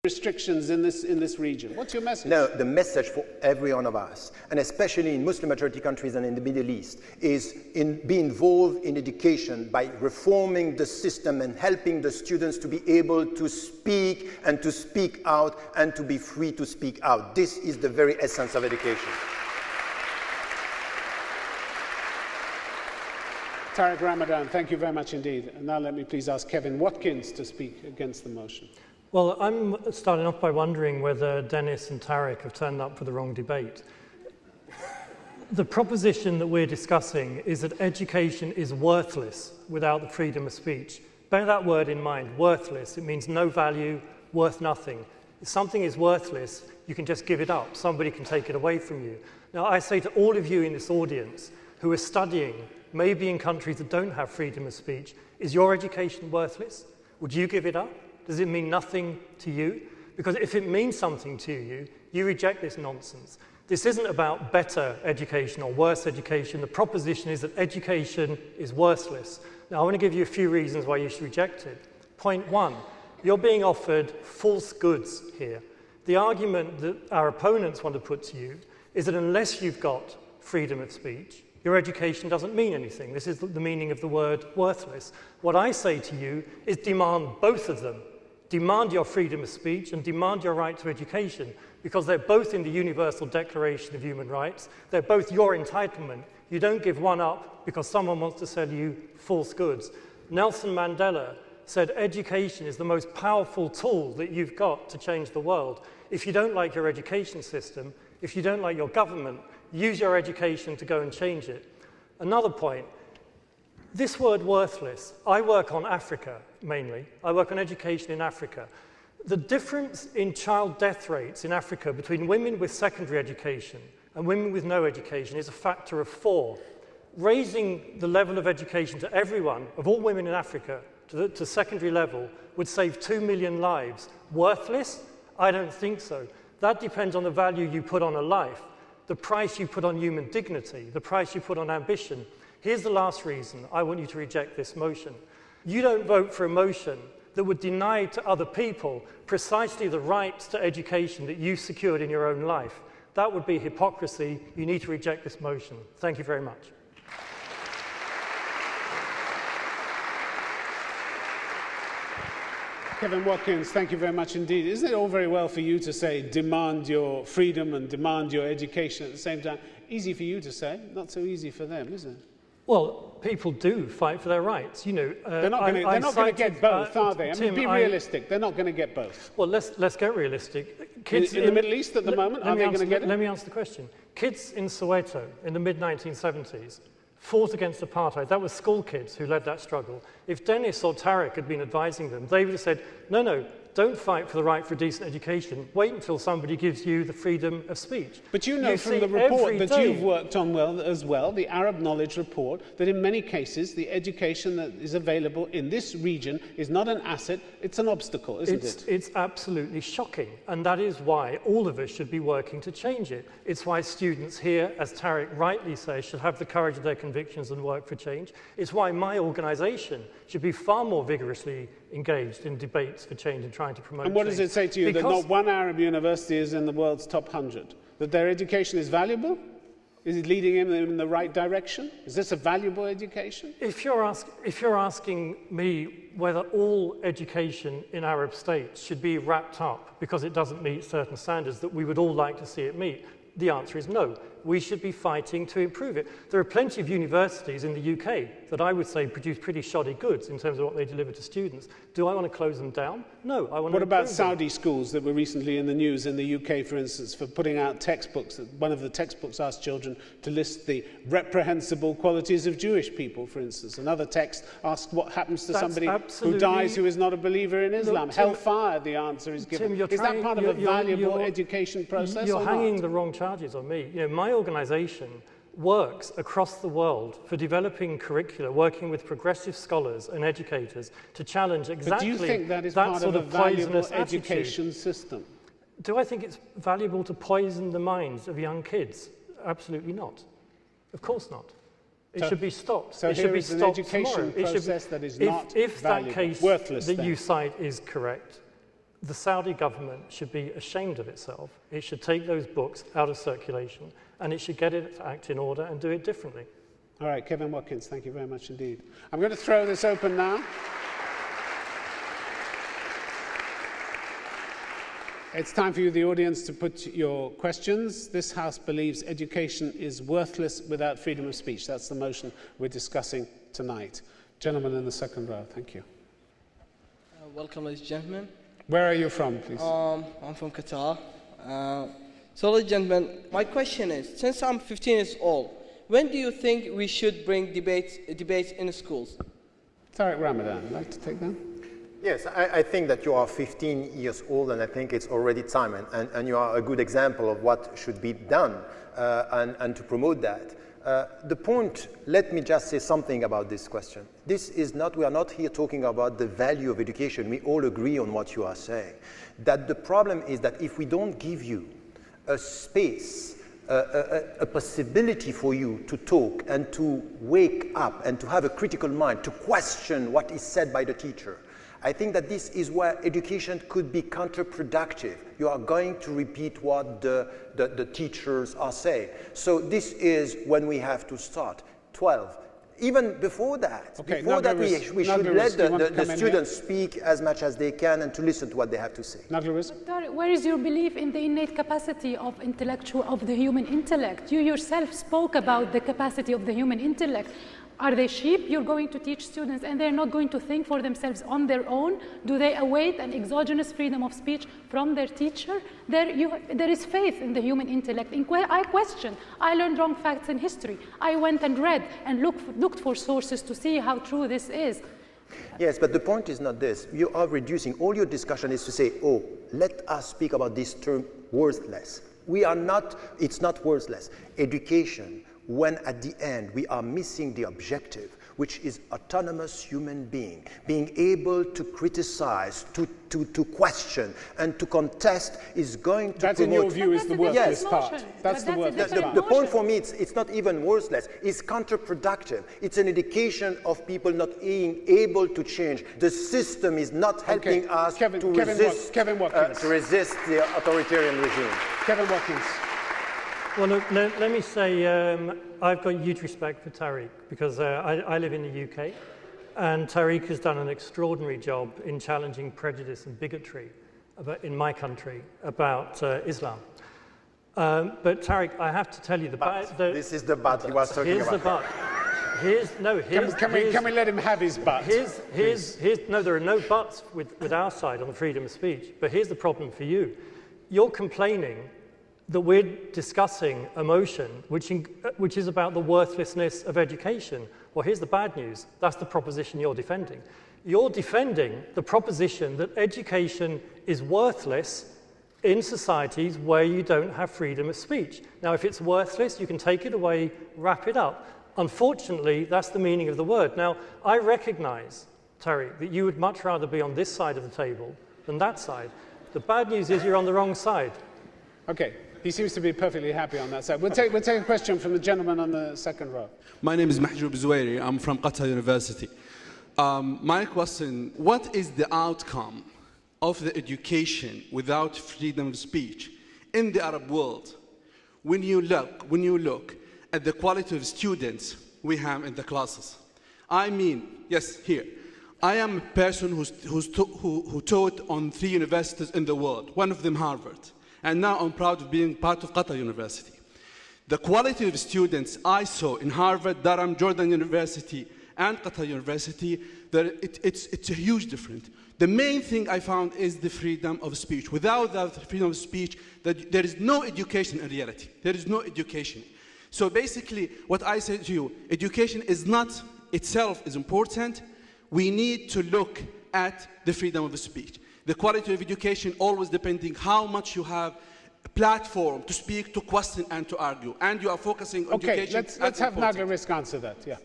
restrictions in this region? What's your message? No, the message for every one of us, and especially in Muslim majority countries and in the Middle East, is be involved in education by reforming the system and helping the students to be able to speak and to speak out and to be free to speak out. This is the very essence of education. Tariq Ramadan, thank you very much indeed. And now let me please ask Kevin Watkins to speak against the motion. Well, I'm starting off by wondering whether Dennis and Tariq have turned up for the wrong debate. The proposition that we're discussing is that education is worthless without the freedom of speech. Bear that word in mind, worthless. It means no value, worth nothing. If something is worthless, you can just give it up. Somebody can take it away from you. Now, I say to all of you in this audience who are studying, maybe in countries that don't have freedom of speech, is your education worthless? Would you give it up? Does it mean nothing to you? Because if it means something to you, you reject this nonsense. This isn't about better education or worse education. The proposition is that education is worthless. Now, I want to give you a few reasons why you should reject it. Point one, you're being offered false goods here. The argument that our opponents want to put to you is that unless you've got freedom of speech, your education doesn't mean anything. This is the meaning of the word worthless. What I say to you is demand both of them. Demand your freedom of speech and demand your right to education, because they're both in the Universal Declaration of Human Rights. They're both your entitlement. You don't give one up because someone wants to sell you false goods. Nelson Mandela said education is the most powerful tool that you've got to change the world. If you don't like your education system, if you don't like your government, use your education to go and change it. Another point, this word worthless, I work on Africa mainly. I work on education in Africa. The difference in child death rates in Africa between women with secondary education and women with no education is a factor of 4. Raising the level of education to everyone, of all women in Africa, to secondary level, would save 2 million lives. Worthless? I don't think so. That depends on the value you put on a life, the price you put on human dignity, the price you put on ambition. Here's the last reason I want you to reject this motion. You don't vote for a motion that would deny to other people precisely the rights to education that you secured in your own life. That would be hypocrisy. You need to reject this motion. Thank you very much. Kevin Watkins, thank you very much indeed. Isn't it all very well for you to say demand your freedom and demand your education at the same time? Easy for you to say, not so easy for them, is it? Well, people do fight for their rights. You know, they're not going to get both, are they? I mean, be realistic. They're not going to get both. Well, let's get realistic. Kids in the Middle East at the moment, are they going to get it? Let me answer the question. Kids in Soweto in the mid-1970s fought against apartheid. That was school kids who led that struggle. If Dennis or Tariq had been advising them, they would have said, no, don't fight for the right for a decent education. Wait until somebody gives you the freedom of speech. But you know from the report that you've worked on as well, the Arab Knowledge Report, that in many cases the education that is available in this region is not an asset, it's an obstacle, isn't it? It's absolutely shocking. And that is why all of us should be working to change it. It's why students here, as Tariq rightly says, should have the courage of their convictions and work for change. It's why my organisation should be far more vigorously engaged in debates for change and trying to promote And what change. does it say to you that not one Arab university is in the world's top 100? That their education is valuable? Is it leading them in the right direction? Is this a valuable education? If you're asking me whether all education in Arab states should be wrapped up because it doesn't meet certain standards that we would all like to see it meet, the answer is no. We should be fighting to improve it. There are plenty of universities in the UK that I would say produce pretty shoddy goods in terms of what they deliver to students. Do I want to close them down? No, I want to improve them. What about Saudi schools that were recently in the news in the UK, for instance, for putting out textbooks? One of the textbooks asked children to list the reprehensible qualities of Jewish people, for instance. Another text asked what happens to somebody who dies who is not a believer in Islam. Look, Tim, hellfire, the answer is given. Tim, is that part of a valuable education process You're or hanging not? the wrong charges on me. You know, my organisation works across the world for developing curricula, working with progressive scholars and educators to challenge exactly but do you think that is part sort of a of valuable poisonous education attitude. system? Do I think it's valuable to poison the minds of young kids? Absolutely not. Of course not. It should be stopped. So it should be stopped an education tomorrow. process that is not if valuable, that case worthless that then. you cite is correct, the Saudi government should be ashamed of itself. It should take those books out of circulation, and it should get its act in order and do it differently. All right, Kevin Watkins, thank you very much indeed. I'm going to throw this open now. It's time for you, the audience, to put your questions. This House believes education is worthless without freedom of speech. That's the motion we're discussing tonight. Gentleman in the second row, thank you. Welcome, ladies and gentlemen. Where are you from, please? I'm from Qatar. So, ladies and gentlemen, my question is, since I'm 15 years old, when do you think we should bring debates in schools? Tariq Ramadan, would you like to take that? Yes, I think that you are 15 years old, and I think it's already time, and you are a good example of what should be done and to promote that. The point, let me just say something about this question. We are not here talking about the value of education. We all agree on what you are saying. That the problem is that if we don't give you a space, a possibility for you to talk and to wake up and to have a critical mind, to question what is said by the teacher, I think that this is where education could be counterproductive. You are going to repeat what the teachers are saying. So this is when we have to start. 12. Even before that, okay, we should let the students speak as much as they can and to listen to what they have to say. Where is your belief in the innate capacity of the human intellect? You yourself spoke about the capacity of the human intellect. Are they sheep you're going to teach students and they're not going to think for themselves on their own? Do they await an exogenous freedom of speech from their teacher? There is faith in the human intellect. I question. I learned wrong facts in history. I went and read and looked for sources to see how true this is. Yes, but the point is not this. You are reducing, all your discussion is to say, oh, let us speak about this term worthless. It's not worthless. Education, when at the end we are missing the objective, which is autonomous human being able to criticize, to question, and to contest, is going to that promote... in your view is the worthless part. That's the worthless part. The point for me, it's not even worthless. It's counterproductive. It's an indication of people not being able to change. The system is not helping us to resist the authoritarian regime. Kevin Watkins. Well, look, let me say I've got huge respect for Tariq because I live in the UK, and Tariq has done an extraordinary job in challenging prejudice and bigotry in my country about Islam. But Tariq, I have to tell you, this is the but he was talking about. Here's the but. Can we let him have his but? No, there are no buts with our side on the freedom of speech. But here's the problem for you. You're complaining that we're discussing a motion which is about the worthlessness of education. Well, here's the bad news. That's the proposition you're defending. You're defending the proposition that education is worthless in societies where you don't have freedom of speech. Now, if it's worthless, you can take it away, wrap it up. Unfortunately, that's the meaning of the word. Now, I recognize, Tariq, that you would much rather be on this side of the table than that side. The bad news is you're on the wrong side. Okay. He seems to be perfectly happy on that side. We'll take a question from the gentleman on the second row. My name is Mahjoub Zouairi. I'm from Qatar University. My question, what is the outcome of the education without freedom of speech in the Arab world when you look at the quality of students we have in the classes? I mean, yes, here. I am a person who taught on 3 universities in the world, one of them Harvard. And now I'm proud of being part of Qatar University. The quality of students I saw in Harvard, Durham, Jordan University, and Qatar University, it's a huge difference. The main thing I found is the freedom of speech. Without that freedom of speech, there is no education in reality. There is no education. So basically, what I say to you, education is not itself is important. We need to look at the freedom of speech. The quality of education always depending how much you have a platform to speak, to question, and to argue. And you are focusing on education. Okay, let's have Nagla Risk answer that, yeah.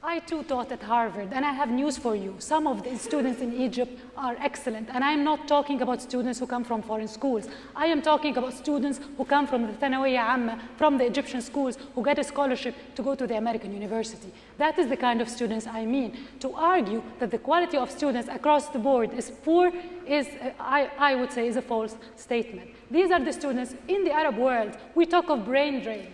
I too taught at Harvard, and I have news for you. Some of the students in Egypt are excellent, and I'm not talking about students who come from foreign schools. I am talking about students who come from the Thanawiyya Amma, from the Egyptian schools, who get a scholarship to go to the American university. That is the kind of students I mean. To argue that the quality of students across the board is poor is, I would say, is a false statement. These are the students in the Arab world. We talk of brain drain.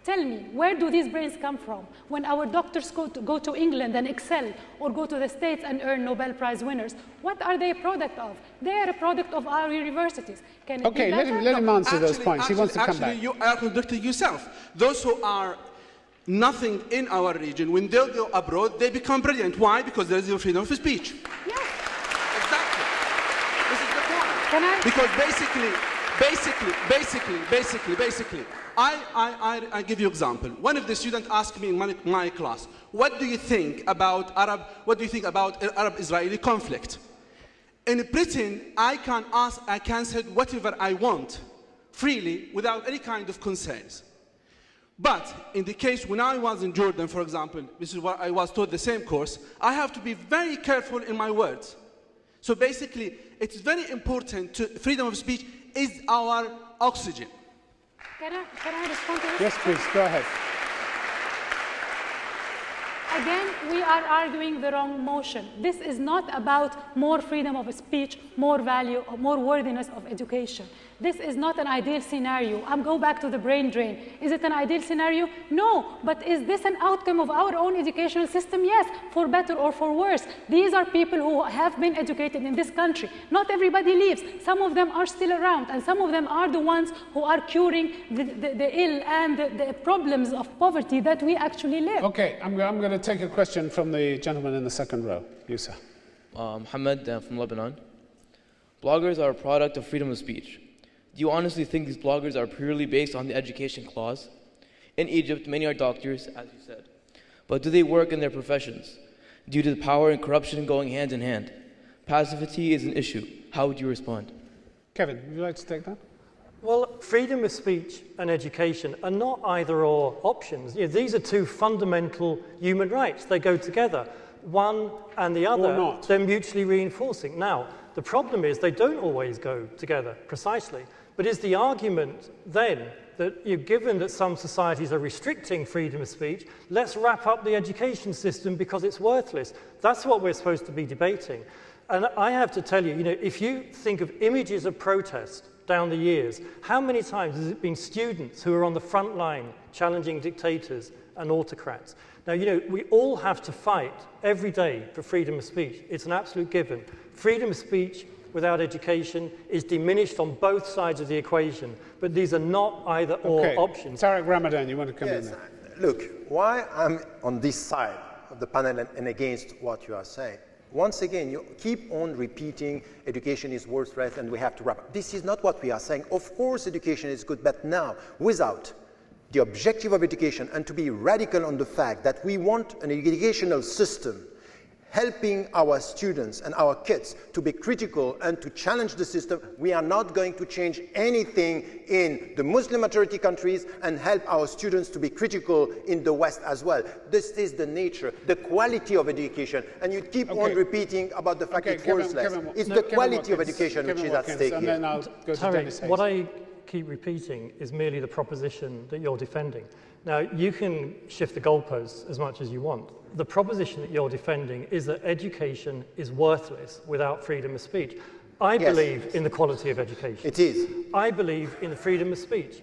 Tell me, where do these brains come from? When our doctors go to England and excel, or go to the States and earn Nobel Prize winners, what are they a product of? They are a product of our universities. Can it be better? let him answer those points. He wants to come back. You are contradicting yourself. Those who are nothing in our region, when they go abroad, they become brilliant. Why? Because there is freedom of speech. Yes. Exactly. This is the point. Can I? Because basically, I give you an example. One of the students asked me in my class, what do you think about Arab-Israeli conflict? In Britain, I can say whatever I want, freely, without any kind of concerns. But in the case when I was in Jordan, for example, this is what I was taught the same course, I have to be very careful in my words. So basically, it's very important freedom of speech is our oxygen. Can I respond to this? Yes, please, go ahead. Again, we are arguing the wrong motion. This is not about more freedom of speech, more value, or more worthiness of education. This is not an ideal scenario. I'm going back to the brain drain. Is it an ideal scenario? No. But is this an outcome of our own educational system? Yes, for better or for worse. These are people who have been educated in this country. Not everybody leaves. Some of them are still around, and some of them are the ones who are curing the ill and the problems of poverty that we actually live. Okay, I'm going to take a question from the gentleman in the second row. You, sir. Mohammed from Lebanon. Bloggers are a product of freedom of speech. Do you honestly think these bloggers are purely based on the education clause? In Egypt, many are doctors, as you said. But do they work in their professions? Due to the power and corruption going hand in hand, passivity is an issue. How would you respond? Kevin, would you like to take that? Well, freedom of speech and education are not either-or options. These are two fundamental human rights. They go together. One and the other, they're mutually reinforcing. Now, the problem is they don't always go together, precisely. But is the argument then that, given that some societies are restricting freedom of speech, let's wrap up the education system because it's worthless? That's what we're supposed to be debating. And I have to tell you, if you think of images of protest down the years, how many times has it been students who are on the front line challenging dictators and autocrats? Now, we all have to fight every day for freedom of speech. It's an absolute given. Freedom of speech without education is diminished on both sides of the equation, but these are not either-or options. Tariq Ramadan, you want to come in there? Look, why I'm on this side of the panel and against what you are saying. Once again, you keep on repeating education is worthless and we have to wrap up. This is not what we are saying. Of course, education is good, but now, without the objective of education and to be radical on the fact that we want an educational system helping our students and our kids to be critical and to challenge the system, we are not going to change anything in the Muslim majority countries and help our students to be critical in the West as well. This is the nature, the quality of education. And you keep on repeating about the fact it's worthless. It's the quality of education which is at stake here. Then I'll go to Dennis Hayes. What I keep repeating is merely the proposition that you're defending. Now, you can shift the goalposts as much as you want. The proposition that you're defending is that education is worthless without freedom of speech. I believe in the quality of education. It is. I believe in the freedom of speech.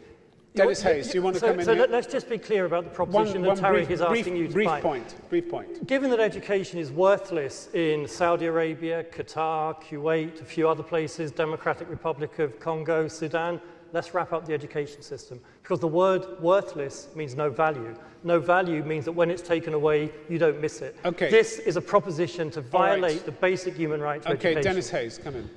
Dennis Hayes, do you want to come in here? So let's just be clear about the proposition that Tariq is asking you to fight. Brief point. Given that education is worthless in Saudi Arabia, Qatar, Kuwait, a few other places, Democratic Republic of Congo, Sudan, let's wrap up the education system. Because the word worthless means no value. No value means that when it's taken away, you don't miss it. Okay. This is a proposition to violate the basic human right to education. Okay, Dennis Hayes, come in.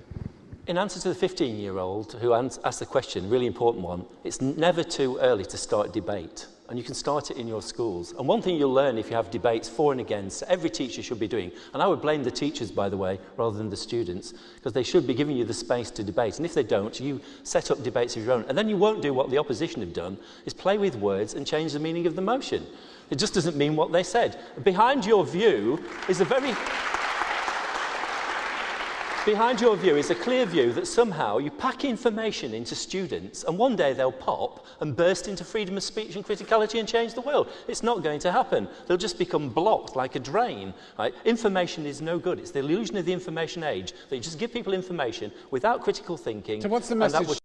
In answer to the 15-year-old who asked the question, really important one, it's never too early to start debate. and you can start it in your schools. And one thing you'll learn if you have debates for and against, every teacher should be doing, and I would blame the teachers, by the way, rather than the students, because they should be giving you the space to debate. And if they don't, you set up debates of your own. And then you won't do what the opposition have done, is play with words and change the meaning of the motion. It just doesn't mean what they said. Behind your view is a very... Behind your view is a clear view that somehow you pack information into students and one day they'll pop and burst into freedom of speech and criticality and change the world. It's not going to happen. They'll just become blocked like a drain. Right? Information is no good. It's the illusion of the information age that you just give people information without critical thinking. So what's the message?